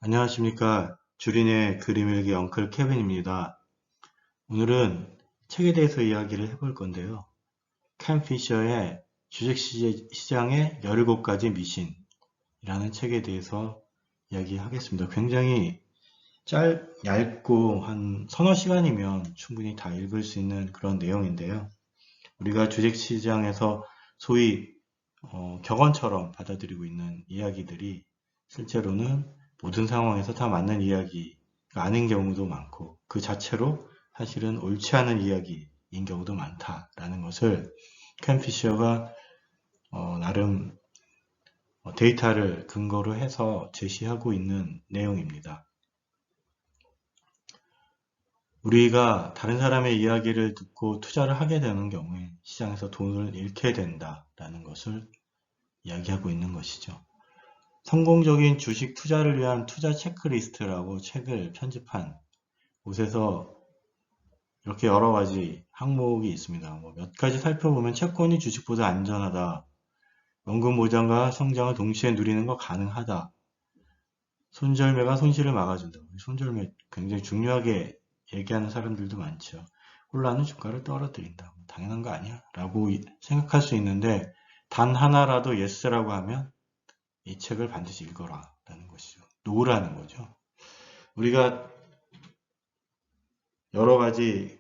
안녕하십니까. 주린의 그림 일기 엉클 케빈입니다. 오늘은 책에 대해서 이야기를 해볼 건데요. 켄 피셔의 주식시장의 17가지 미신이라는 책에 대해서 이야기하겠습니다. 굉장히 얇고 한 서너 시간이면 충분히 다 읽을 수 있는 그런 내용인데요. 우리가 주식시장에서 소위 격언처럼 받아들이고 있는 이야기들이 실제로는 모든 상황에서 다 맞는 이야기가 아닌 경우도 많고 그 자체로 사실은 옳지 않은 이야기인 경우도 많다라는 것을 켄 피셔가 나름 데이터를 근거로 해서 제시하고 있는 내용입니다. 우리가 다른 사람의 이야기를 듣고 투자를 하게 되는 경우에 시장에서 돈을 잃게 된다라는 것을 이야기하고 있는 것이죠. 성공적인 주식 투자를 위한 투자 체크리스트라고 책을 편집한 곳에서 이렇게 여러 가지 항목이 있습니다. 몇 가지 살펴보면 채권이 주식보다 안전하다. 원금 보장과 성장을 동시에 누리는 거 가능하다. 손절매가 손실을 막아준다. 손절매 굉장히 중요하게 얘기하는 사람들도 많죠. 혼란은 주가를 떨어뜨린다. 당연한 거 아니야? 라고 생각할 수 있는데 단 하나라도 예스라고 하면 이 책을 반드시 읽어라 라는 것이죠. 놓으라는 거죠. 우리가 여러 가지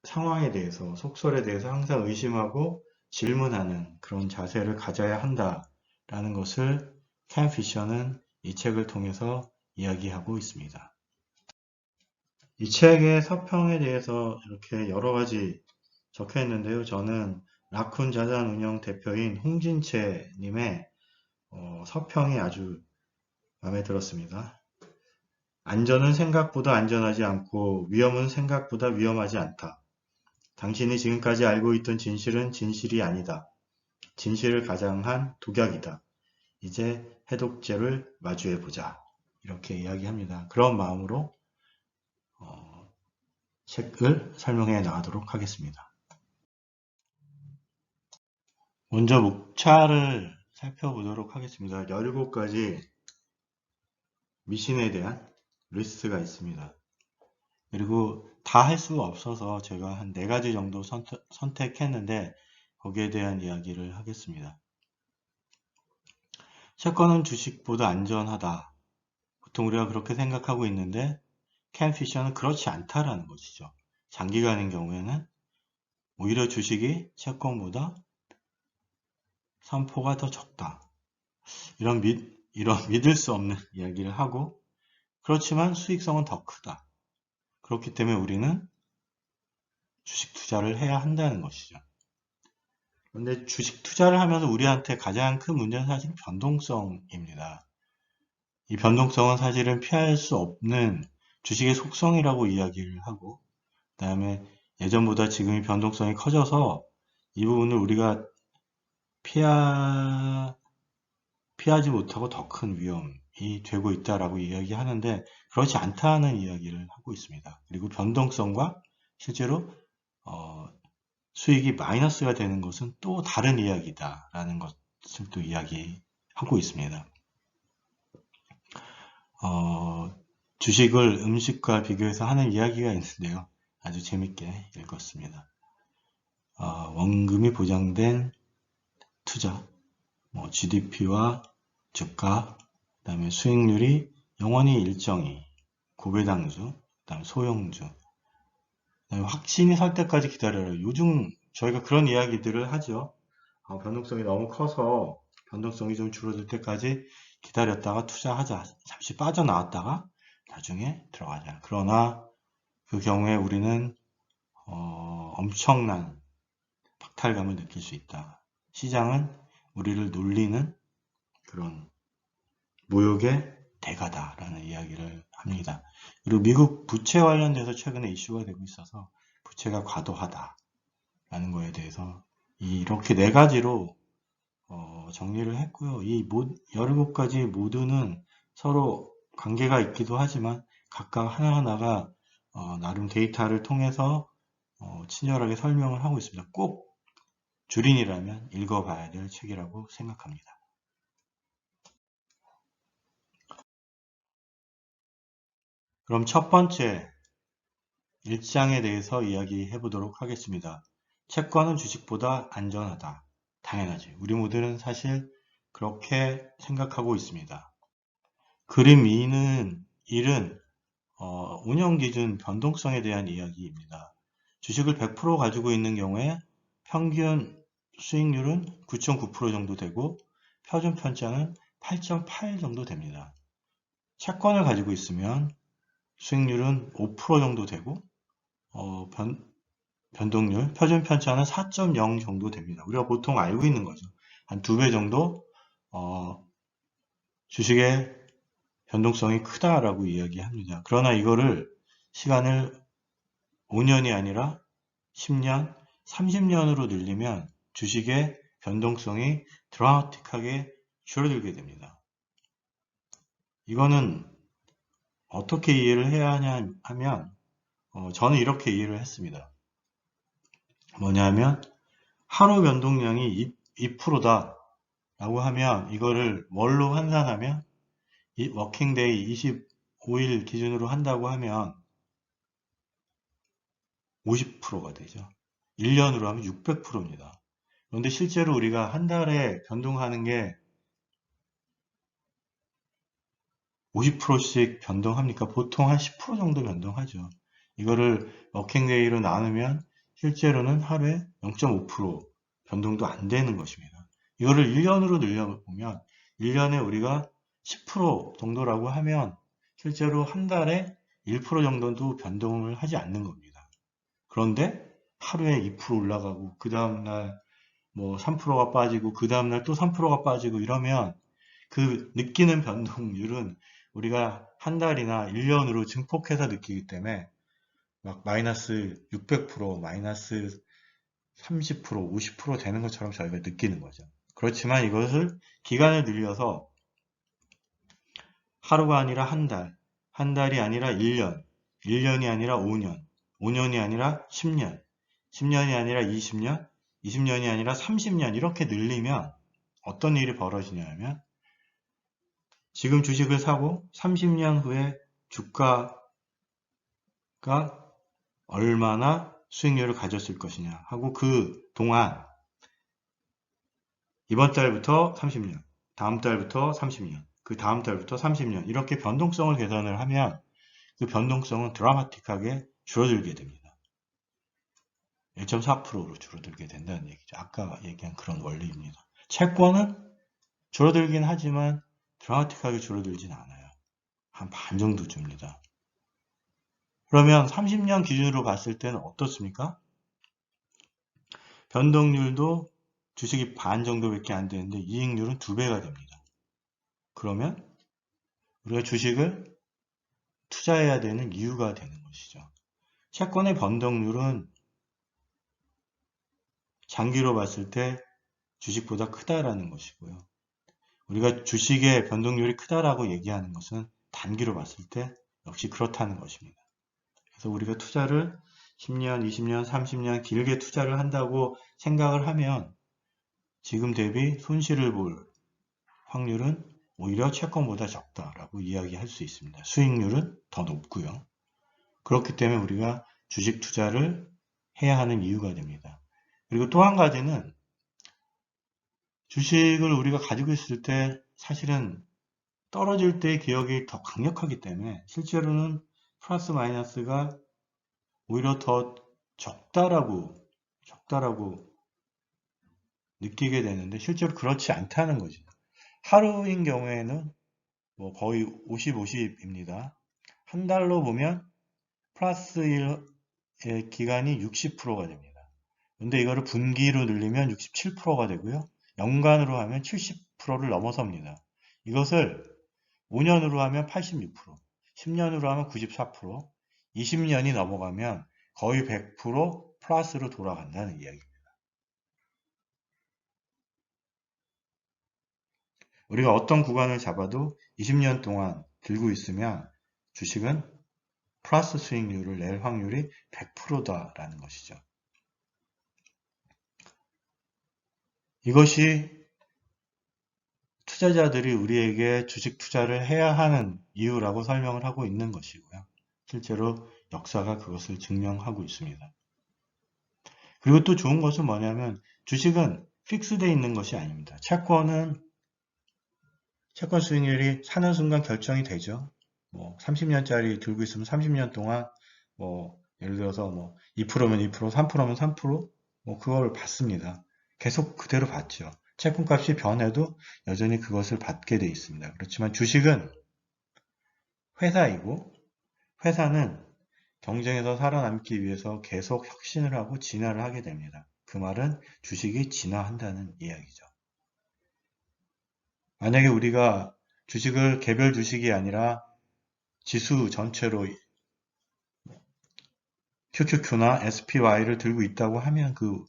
상황에 대해서, 속설에 대해서 항상 의심하고 질문하는 그런 자세를 가져야 한다라는 것을 켄 피셔는 이 책을 통해서 이야기하고 있습니다. 이 책의 서평에 대해서 이렇게 여러 가지 적혀 있는데요. 저는 라쿤 자산운용 대표인 홍진채 님의 서평이 아주 마음에 들었습니다. 안전은 생각보다 안전하지 않고 위험은 생각보다 위험하지 않다. 당신이 지금까지 알고 있던 진실은 진실이 아니다. 진실을 가장한 독약이다. 이제 해독제를 마주해보자. 이렇게 이야기합니다. 그런 마음으로 책을 설명해 나가도록 하겠습니다. 먼저 목차를 살펴보도록 하겠습니다. 17가지 미신에 대한 리스트가 있습니다. 그리고 다 할 수가 없어서 제가 한 4가지 정도 선택했는데 거기에 대한 이야기를 하겠습니다. 채권은 주식보다 안전하다. 보통 우리가 그렇게 생각하고 있는데 켄 피셔는 그렇지 않다라는 것이죠. 장기간인 경우에는 오히려 주식이 채권보다 선포가 더 적다. 이런 믿을 수 없는 이야기를 하고 그렇지만 수익성은 더 크다. 그렇기 때문에 우리는 주식 투자를 해야 한다는 것이죠. 그런데 주식 투자를 하면서 우리한테 가장 큰 문제는 사실 변동성입니다. 이 변동성은 사실은 피할 수 없는 주식의 속성이라고 이야기를 하고 그 다음에 예전보다 지금이 변동성이 커져서 이 부분을 우리가 피하지 못하고 더 큰 위험이 되고 있다라고 이야기하는데 그렇지 않다는 이야기를 하고 있습니다. 그리고 변동성과 실제로 수익이 마이너스가 되는 것은 또 다른 이야기다라는 것을 또 이야기하고 있습니다. 주식을 음식과 비교해서 하는 이야기가 있는데요. 아주 재밌게 읽었습니다. 원금이 보장된 투자, GDP와 주가, 그 다음에 수익률이 영원히 일정히, 고배당주, 그 다음에 소형주, 그 다음에 확신이 설 때까지 기다려라. 요즘 저희가 그런 이야기들을 하죠. 변동성이 너무 커서 변동성이 좀 줄어들 때까지 기다렸다가 투자하자. 잠시 빠져나왔다가 나중에 들어가자. 그러나 그 경우에 우리는 엄청난 박탈감을 느낄 수 있다. 시장은 우리를 놀리는 그런 모욕의 대가다라는 이야기를 합니다. 그리고 미국 부채 관련돼서 최근에 이슈가 되고 있어서 부채가 과도하다라는 거에 대해서 이렇게 4가지로 정리를 했고요. 이 17가지 모두는 서로 관계가 있기도 하지만 각각 하나하나가 나름 데이터를 통해서 친절하게 설명을 하고 있습니다. 꼭 주린이라면 읽어봐야 될 책이라고 생각합니다. 그럼 첫 번째 1장에 대해서 이야기해 보도록 하겠습니다. 채권은 주식보다 안전하다. 당연하지. 우리 모두는 사실 그렇게 생각하고 있습니다. 그림 2는 1은 운영기준 변동성에 대한 이야기입니다. 주식을 100% 가지고 있는 경우에 평균 수익률은 9.9% 정도 되고 표준 편차는 8.8 정도 됩니다. 채권을 가지고 있으면 수익률은 5% 정도 되고 변동률, 표준 편차는 4.0 정도 됩니다. 우리가 보통 알고 있는 거죠. 한 2배 정도 주식의 변동성이 크다라고 이야기합니다. 그러나 이거를 시간을 5년이 아니라 10년, 30년으로 늘리면 주식의 변동성이 드라마틱하게 줄어들게 됩니다. 이거는 어떻게 이해를 해야 하냐 하면 저는 이렇게 이해를 했습니다. 뭐냐면 하루 변동량이 2%다 라고 하면 이거를 뭘로 환산하면 워킹데이 25일 기준으로 한다고 하면 50%가 되죠. 1년으로 하면 600%입니다. 그런데 실제로 우리가 한 달에 변동하는 게 50%씩 변동합니까? 보통 한 10% 정도 변동하죠. 이거를 워킹데이로 나누면 실제로는 하루에 0.5% 변동도 안 되는 것입니다. 이거를 1년으로 늘려보면 1년에 우리가 10% 정도라고 하면 실제로 한 달에 1% 정도도 변동을 하지 않는 겁니다. 그런데 하루에 2% 올라가고 그 다음날 뭐 3%가 빠지고 그 다음날 또 3%가 빠지고 이러면 그 느끼는 변동률은 우리가 한 달이나 1년으로 증폭해서 느끼기 때문에 막 마이너스 600%, 마이너스 30%, 50% 되는 것처럼 저희가 느끼는 거죠. 그렇지만 이것을 기간을 늘려서 하루가 아니라 한 달, 한 달이 아니라 1년, 1년이 아니라 5년, 5년이 아니라 10년, 10년이 아니라 20년, 20년이 아니라 30년 이렇게 늘리면 어떤 일이 벌어지냐면 지금 주식을 사고 30년 후에 주가가 얼마나 수익률을 가졌을 것이냐 하고 그 동안 이번 달부터 30년, 다음 달부터 30년, 그 다음 달부터 30년 이렇게 변동성을 계산을 하면 그 변동성은 드라마틱하게 줄어들게 됩니다. 1.4%로 줄어들게 된다는 얘기죠. 아까 얘기한 그런 원리입니다. 채권은 줄어들긴 하지만 드라마틱하게 줄어들진 않아요. 한 반 정도 줍니다. 그러면 30년 기준으로 봤을 때는 어떻습니까? 변동률도 주식이 반 정도밖에 안 되는데 이익률은 2배가 됩니다. 그러면 우리가 주식을 투자해야 되는 이유가 되는 것이죠. 채권의 변동률은 장기로 봤을 때 주식보다 크다라는 것이고요. 우리가 주식의 변동률이 크다라고 얘기하는 것은 단기로 봤을 때 역시 그렇다는 것입니다. 그래서 우리가 투자를 10년, 20년, 30년 길게 투자를 한다고 생각을 하면 지금 대비 손실을 볼 확률은 오히려 채권보다 적다라고 이야기할 수 있습니다. 수익률은 더 높고요. 그렇기 때문에 우리가 주식 투자를 해야 하는 이유가 됩니다. 그리고 또 한 가지는 주식을 우리가 가지고 있을 때 사실은 떨어질 때의 기억이 더 강력하기 때문에 실제로는 플러스 마이너스가 오히려 더 적다라고 느끼게 되는데 실제로 그렇지 않다는 거죠. 하루인 경우에는 뭐 거의 50, 50입니다. 한 달로 보면 플러스 1의 기간이 60%가 됩니다. 근데 이거를 분기로 늘리면 67%가 되고요. 연간으로 하면 70%를 넘어섭니다. 이것을 5년으로 하면 86%, 10년으로 하면 94%, 20년이 넘어가면 거의 100% 플러스로 돌아간다는 이야기입니다. 우리가 어떤 구간을 잡아도 20년 동안 들고 있으면 주식은 플러스 수익률을 낼 확률이 100%다라는 것이죠. 이것이 투자자들이 우리에게 주식 투자를 해야 하는 이유라고 설명을 하고 있는 것이고요. 실제로 역사가 그것을 증명하고 있습니다. 그리고 또 좋은 것은 뭐냐면 주식은 픽스되어 있는 것이 아닙니다. 채권 수익률이 사는 순간 결정이 되죠. 30년짜리 들고 있으면 30년 동안 예를 들어서 2%면 2%, 3%면 3%, 그걸 받습니다. 계속 그대로 받죠. 채권값이 변해도 여전히 그것을 받게 돼 있습니다. 그렇지만 주식은 회사이고 회사는 경쟁에서 살아남기 위해서 계속 혁신을 하고 진화를 하게 됩니다. 그 말은 주식이 진화한다는 이야기죠. 만약에 우리가 주식을 개별 주식이 아니라 지수 전체로 QQQ나 SPY를 들고 있다고 하면 그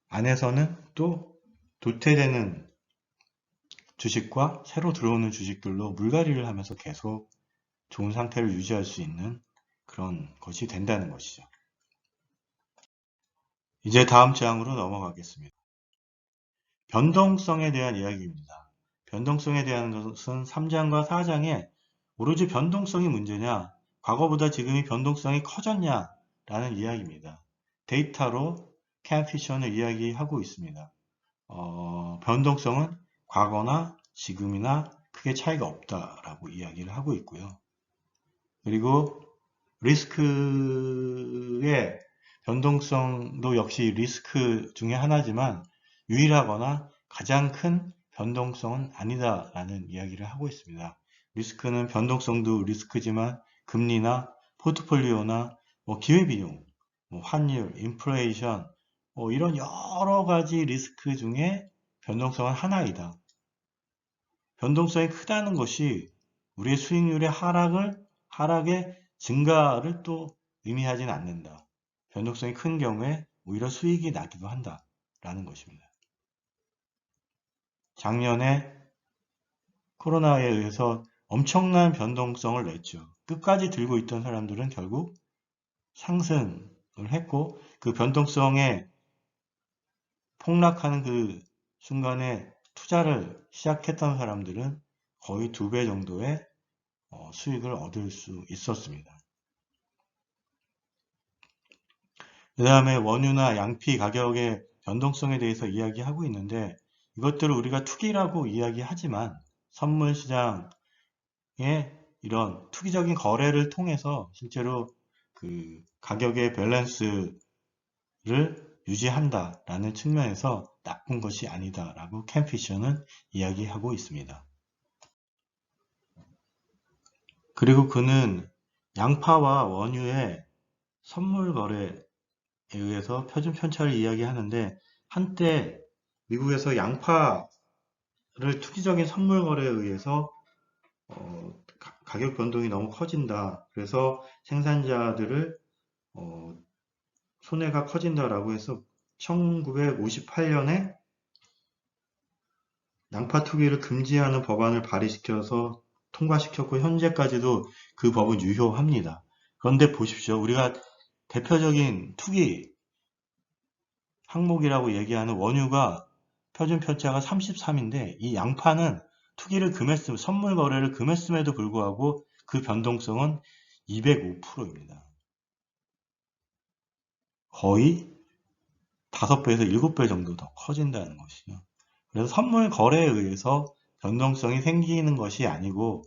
안에서는 또 도태되는 주식과 새로 들어오는 주식들로 물갈이를 하면서 계속 좋은 상태를 유지할 수 있는 그런 것이 된다는 것이죠. 이제 다음 장으로 넘어가겠습니다. 변동성에 대한 이야기입니다. 변동성에 대한 것은 3장과 4장에 오로지 변동성이 문제냐, 과거보다 지금이 변동성이 커졌냐 라는 이야기입니다. 데이터로 켄 피셔는 이야기하고 있습니다. 변동성은 과거나 지금이나 크게 차이가 없다라고 이야기를 하고 있고요. 그리고 리스크의 변동성도 역시 리스크 중에 하나지만 유일하거나 가장 큰 변동성은 아니다라는 이야기를 하고 있습니다. 리스크는 변동성도 리스크지만 금리나 포트폴리오나 기회비용, 환율, 인플레이션 이런 여러 가지 리스크 중에 변동성은 하나이다. 변동성이 크다는 것이 우리의 수익률의 하락의 증가를 또 의미하지는 않는다. 변동성이 큰 경우에 오히려 수익이 나기도 한다라는 것입니다. 작년에 코로나에 의해서 엄청난 변동성을 냈죠. 끝까지 들고 있던 사람들은 결국 상승을 했고 그 변동성에 폭락하는 그 순간에 투자를 시작했던 사람들은 거의 2배 정도의 수익을 얻을 수 있었습니다. 그 다음에 원유나 양피 가격의 변동성에 대해서 이야기하고 있는데 이것들을 우리가 투기라고 이야기하지만 선물시장의 이런 투기적인 거래를 통해서 실제로 그 가격의 밸런스를 유지한다라는 측면에서 나쁜 것이 아니다라고 켄 피셔는 이야기하고 있습니다. 그리고 그는 양파와 원유의 선물 거래에 의해서 표준 편차를 이야기하는데 한때 미국에서 양파를 투기적인 선물 거래에 의해서 가격 변동이 너무 커진다. 그래서 생산자들을 손해가 커진다라고 해서 1958년에 양파 투기를 금지하는 법안을 발의시켜서 통과시켰고 현재까지도 그 법은 유효합니다. 그런데 보십시오. 우리가 대표적인 투기 항목이라고 얘기하는 원유가 표준 편차가 33인데 이 양파는 투기를 금했음, 선물 거래를 금했음에도 불구하고 그 변동성은 205%입니다. 거의 5배에서 7배 정도 더 커진다는 것이죠. 그래서 선물 거래에 의해서 변동성이 생기는 것이 아니고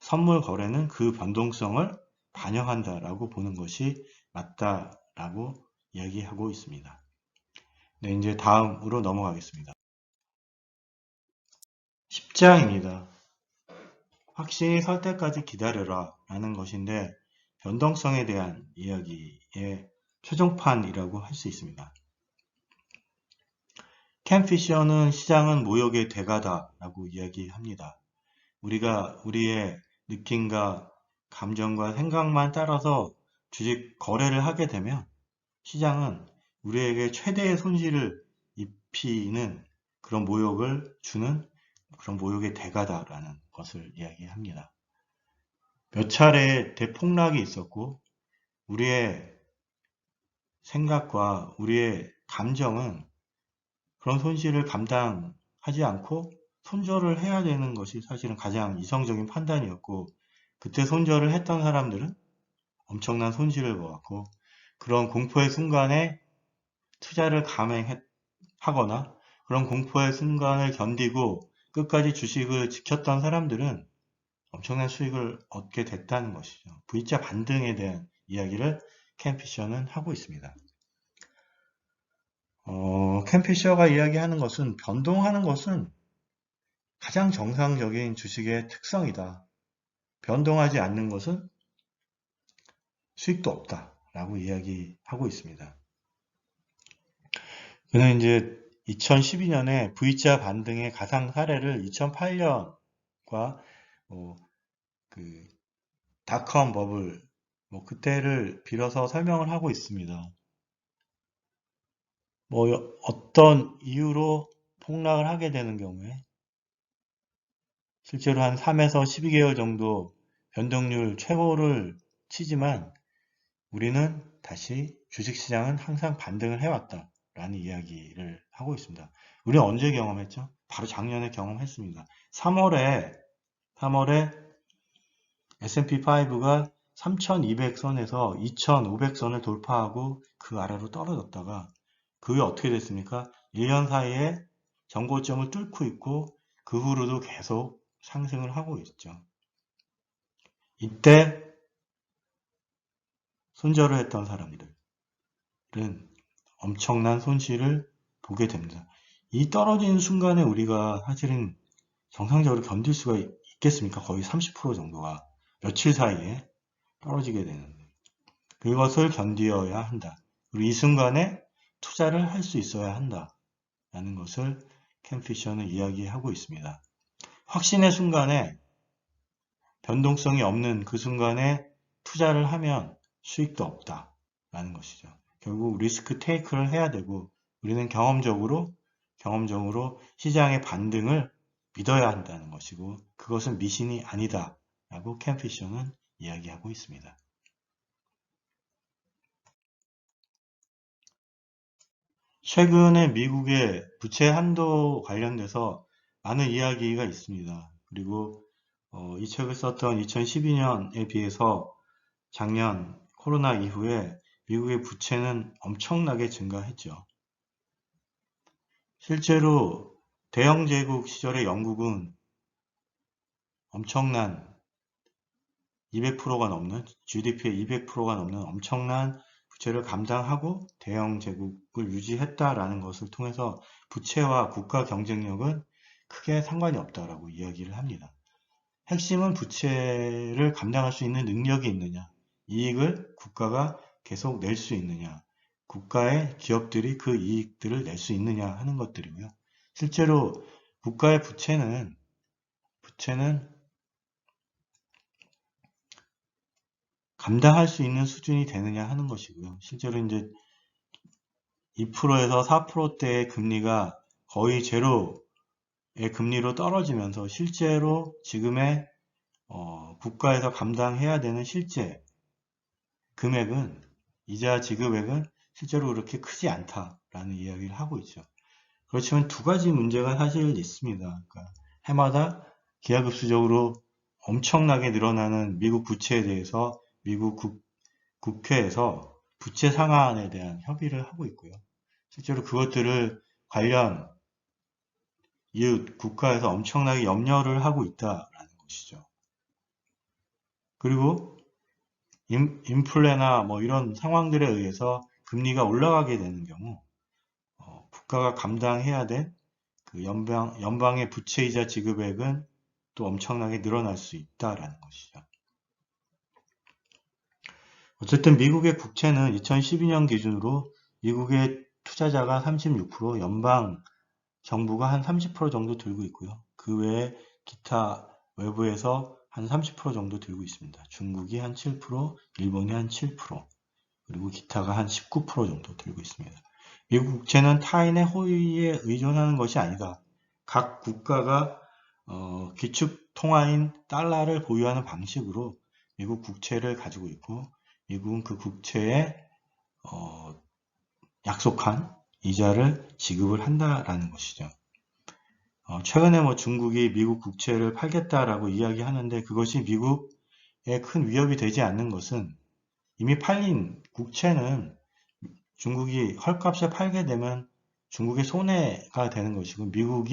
선물 거래는 그 변동성을 반영한다라고 보는 것이 맞다라고 이야기하고 있습니다. 네, 이제 다음으로 넘어가겠습니다. 10장입니다. 확신이 설 때까지 기다려라 라는 것인데 변동성에 대한 이야기의 최종판이라고 할 수 있습니다. 켄 피셔는 시장은 모욕의 대가다 라고 이야기합니다. 우리가 우리의 느낌과 감정과 생각만 따라서 주식 거래를 하게 되면 시장은 우리에게 최대의 손실을 입히는 그런 모욕을 주는 그런 모욕의 대가다라는 것을 이야기합니다. 몇 차례 대폭락이 있었고 우리의 생각과 우리의 감정은 그런 손실을 감당하지 않고 손절을 해야 되는 것이 사실은 가장 이성적인 판단이었고 그때 손절을 했던 사람들은 엄청난 손실을 보았고, 그런 공포의 순간에 투자를 감행하거나 그런 공포의 순간을 견디고 끝까지 주식을 지켰던 사람들은 엄청난 수익을 얻게 됐다는 것이죠. V자 반등에 대한 이야기를 켄 피셔는 하고 있습니다. 켄 피셔가 이야기하는 것은 변동하는 것은 가장 정상적인 주식의 특성이다. 변동하지 않는 것은 수익도 없다라고 이야기하고 있습니다. 그는 이제 2012년에 V자 반등의 가상 사례를 2008년과 그 닷컴 버블 그때를 빌어서 설명을 하고 있습니다. 어떤 이유로 폭락을 하게 되는 경우에 실제로 한 3에서 12개월 정도 변동률 최고를 치지만 우리는 다시 주식시장은 항상 반등을 해왔다라는 이야기를 하고 있습니다. 우리는 언제 경험했죠? 바로 작년에 경험했습니다. 3월에 S&P 5가 3200선에서 2500선을 돌파하고 그 아래로 떨어졌다가 그게 어떻게 됐습니까? 1년 사이에 정고점을 뚫고 있고 그 후로도 계속 상승을 하고 있죠. 이때 손절을 했던 사람들은 엄청난 손실을 보게 됩니다. 이 떨어지는 순간에 우리가 사실은 정상적으로 견딜 수가 있겠습니까? 거의 30% 정도가 며칠 사이에 떨어지게 되는데 그것을 견디어야 한다. 그리고 이 순간에 투자를 할 수 있어야 한다. 라는 것을 켄 피셔는 이야기하고 있습니다. 확신의 순간에 변동성이 없는 그 순간에 투자를 하면 수익도 없다. 라는 것이죠. 결국 리스크 테이크를 해야 되고 우리는 경험적으로 시장의 반등을 믿어야 한다는 것이고 그것은 미신이 아니다. 라고 켄 피셔는 이야기하고 있습니다. 최근에 미국의 부채 한도 관련돼서 많은 이야기가 있습니다. 그리고 이 책을 썼던 2012년에 비해서 작년 코로나 이후에 미국의 부채는 엄청나게 증가했죠. 실제로 대영 제국 시절의 영국은 엄청난 200%가 넘는 GDP의 200%가 넘는 엄청난 부채를 감당하고 대영 제국을 유지했다라는 것을 통해서 부채와 국가 경쟁력은 크게 상관이 없다라고 이야기를 합니다. 핵심은 부채를 감당할 수 있는 능력이 있느냐, 이익을 국가가 계속 낼 수 있느냐, 국가의 기업들이 그 이익들을 낼 수 있느냐 하는 것들이고요. 실제로 국가의 부채는 감당할 수 있는 수준이 되느냐 하는 것이고요. 실제로 이제 2%에서 4%대의 금리가 거의 제로의 금리로 떨어지면서 실제로 지금의 국가에서 감당해야 되는 실제 금액은 이자 지급액은 실제로 그렇게 크지 않다라는 이야기를 하고 있죠. 그렇지만 두 가지 문제가 사실 있습니다. 그러니까 해마다 기하급수적으로 엄청나게 늘어나는 미국 부채에 대해서 미국 국회에서 부채 상한에 대한 협의를 하고 있고요. 실제로 그것들을 관련 이웃 국가에서 엄청나게 염려를 하고 있다라는 것이죠. 그리고 인플레나 이런 상황들에 의해서 금리가 올라가게 되는 경우 국가가 감당해야 될 그 연방의 부채이자 지급액은 또 엄청나게 늘어날 수 있다라는 것이죠. 어쨌든 미국의 국채는 2012년 기준으로 미국의 투자자가 36%, 연방 정부가 한 30% 정도 들고 있고요. 그 외에 기타 외부에서 한 30% 정도 들고 있습니다. 중국이 한 7%, 일본이 한 7%, 그리고 기타가 한 19% 정도 들고 있습니다. 미국 국채는 타인의 호의에 의존하는 것이 아니다. 각 국가가 기축 통화인 달러를 보유하는 방식으로 미국 국채를 가지고 있고 미국은 그 국채에 약속한 이자를 지급을 한다라는 것이죠. 최근에 중국이 미국 국채를 팔겠다라고 이야기하는데 그것이 미국에 큰 위협이 되지 않는 것은 이미 팔린 국채는 중국이 헐값에 팔게 되면 중국의 손해가 되는 것이고 미국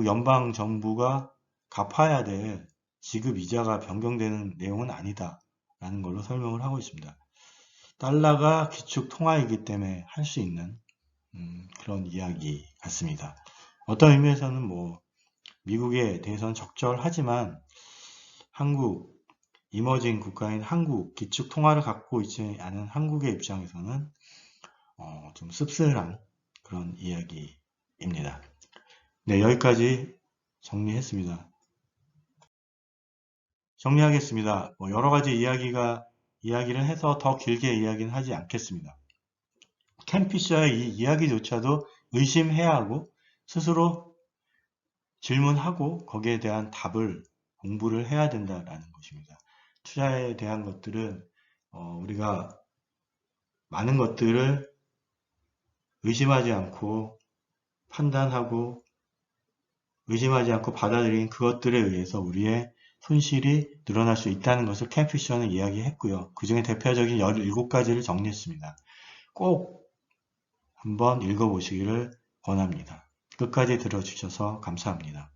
연방 정부가 갚아야 될 지급 이자가 변경되는 내용은 아니다라는 걸로 설명을 하고 있습니다. 달러가 기축 통화이기 때문에 할 수 있는 그런 이야기 같습니다. 어떤 의미에서는 뭐 미국에 대해서는 적절하지만 한국, 이머징 국가인 한국, 기축 통화를 갖고 있지 않은 한국의 입장에서는 좀 씁쓸한 그런 이야기입니다. 네, 여기까지 정리했습니다. 정리하겠습니다. 여러 가지 이야기를 해서 더 길게 이야기는 하지 않겠습니다. 캔피셔의 이 이야기조차도 의심해야 하고 스스로 질문하고 거기에 대한 답을 공부를 해야 된다라는 것입니다. 투자에 대한 것들은 우리가 많은 것들을 의심하지 않고 판단하고 의심하지 않고 받아들인 그것들에 의해서 우리의 손실이 늘어날 수 있다는 것을 캔피셔는 이야기했고요. 그 중에 대표적인 17가지를 정리했습니다. 꼭 한번 읽어보시기를 권합니다. 끝까지 들어주셔서 감사합니다.